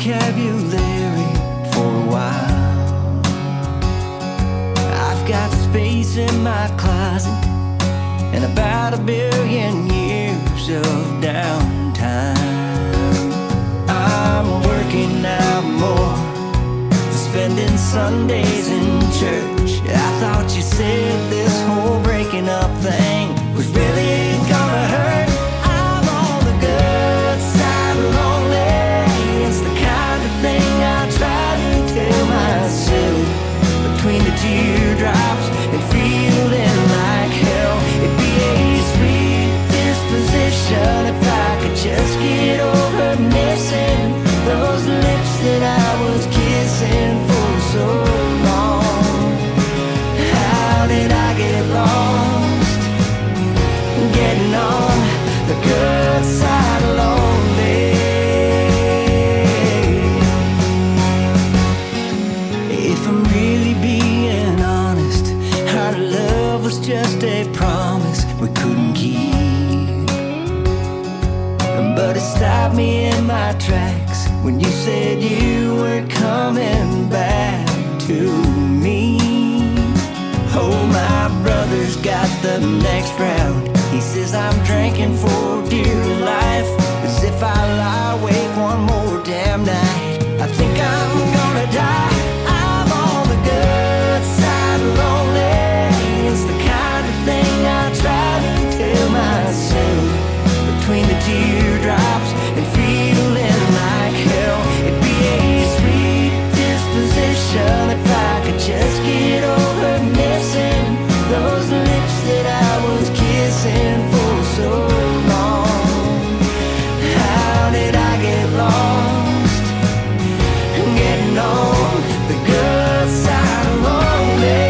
vocabulary for a while. I've got space in my closet and about 1 billion years of downtime. I'm working out more, spending Sundays in church. I thought you said this whole breaking up thing was really gonna hurt. I'm on the good side of lonely. It's the kind of thing I try to tell myself between the teardrops and feeling like hell. It'd be a sweet disposition if I could just get over missing those lips that I was kissing for so long. How did I get lost, getting on the good side of lonely? If I'm really being honest, our love was just a promise we couldn't keep. But it stopped me in my tracks when you said you were coming back to me. Oh, my brother's got the next round. He says I'm drinking for dear life, as if I lie awake one more damn night. I think I'm gonna die. I'm on the good side of lonely. It's the kind of thing I try to tell myself between the teardrops and feeling like hell. It'd be a sweet disposition if I could just get over missing those lips that I was kissing for so long. How did I get lost, getting on the good side of lonely?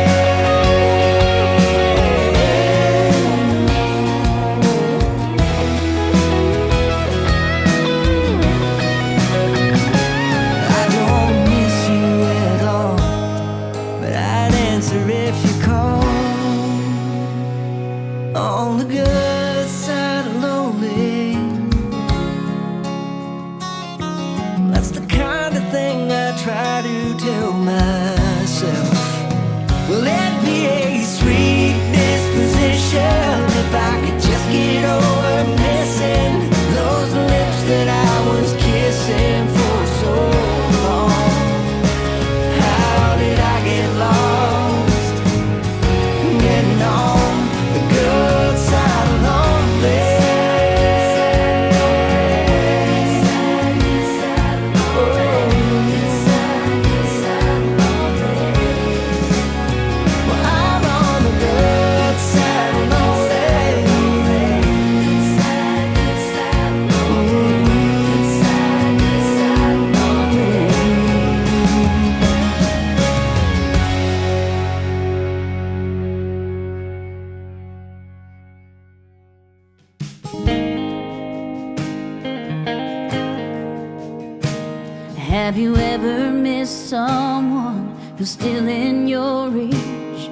If you call on the good side of lonely, that's the kind of thing I try to tell myself. Well, it'd be a sweet disposition if I could just get over missing those lips that I was kissing for so long. How did I get lost, getting on the good side of lonely? Well, I'm on the good side of Have you ever missed someone who's still in your reach?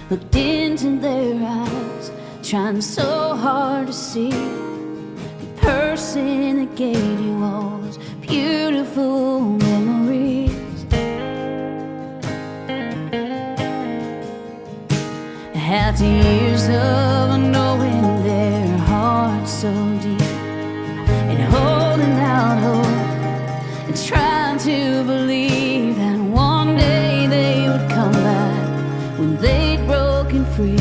Looked into their eyes, trying so hard to see the person that gave you all those beautiful memories. After years of knowing their hearts so deep and holding out hope and trying to believe that one day they would come back when they'd broken free.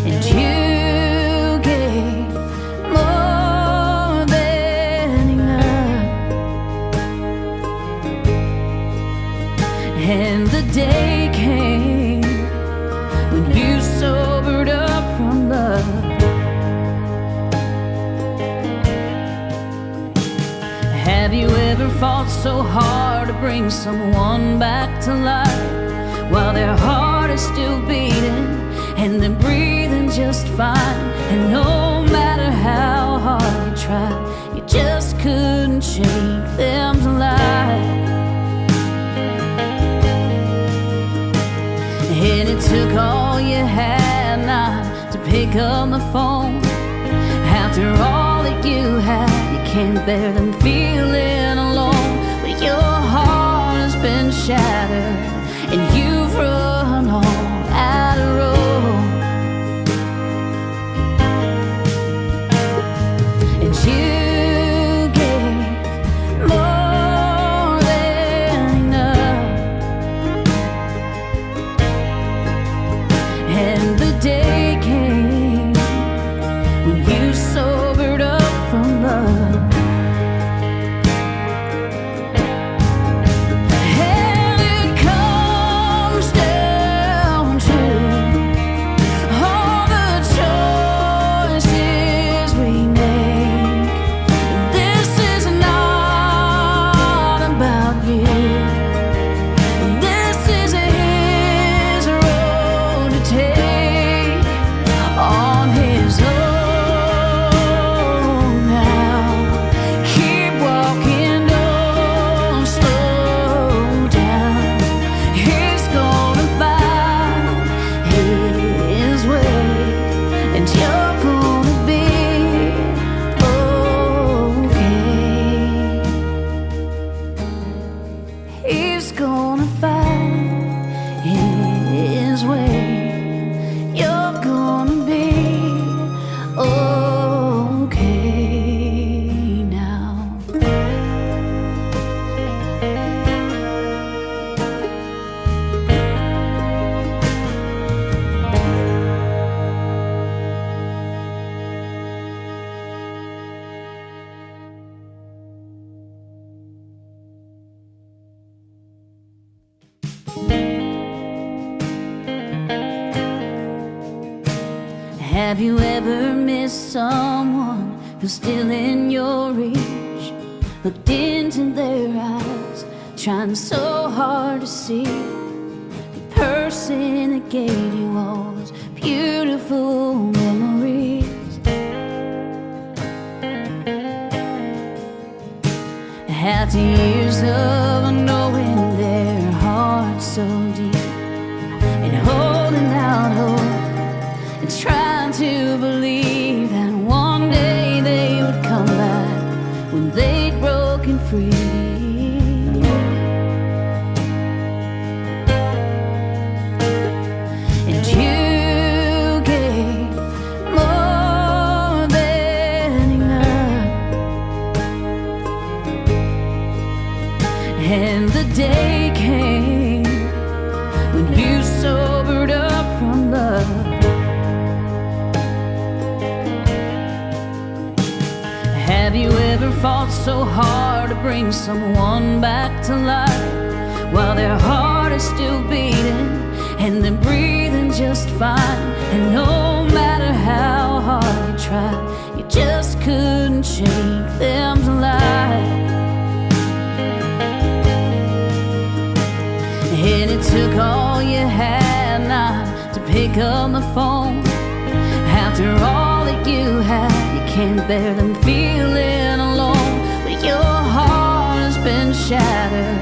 And you gave more than enough, and the day came when you sobered up from love. Have you ever fought so hard to bring someone back to life while their heart is still beating and they're breathing just fine? And no matter how hard you tried, you just couldn't shake them to life. And it took all you had not to pick up the phone. After all that you had, you can't bear them feeling alone. But your heart has been shattered, and you've run all out of road. And you gave more than enough, and the day came when you sobered up from love. And it comes down to all the choices we make. This is not about you. This is his road to take on his own. Now keep walking, don't slow down. He's gonna find his way, and you're gonna be okay. He's gonna find his way. You're gonna be okay now. Have you ever missed someone who's still in your reach? Looked into their eyes, trying so hard to see the person that gave you all those beautiful memories. After years of knowing their hearts so deep, and holding out hope and trying to believe that one day they would come back when they'd broken free. And you gave more than enough, and the day came when you sobered up from love. Have you ever fought so hard to bring someone back to life while their heart is still beating and they're breathing just fine? And no matter how hard you tried, you just couldn't shake them to life. And it took all you had not to pick up the phone. After all that you had, you can't bear them feeling alone. But your heart has been shattered,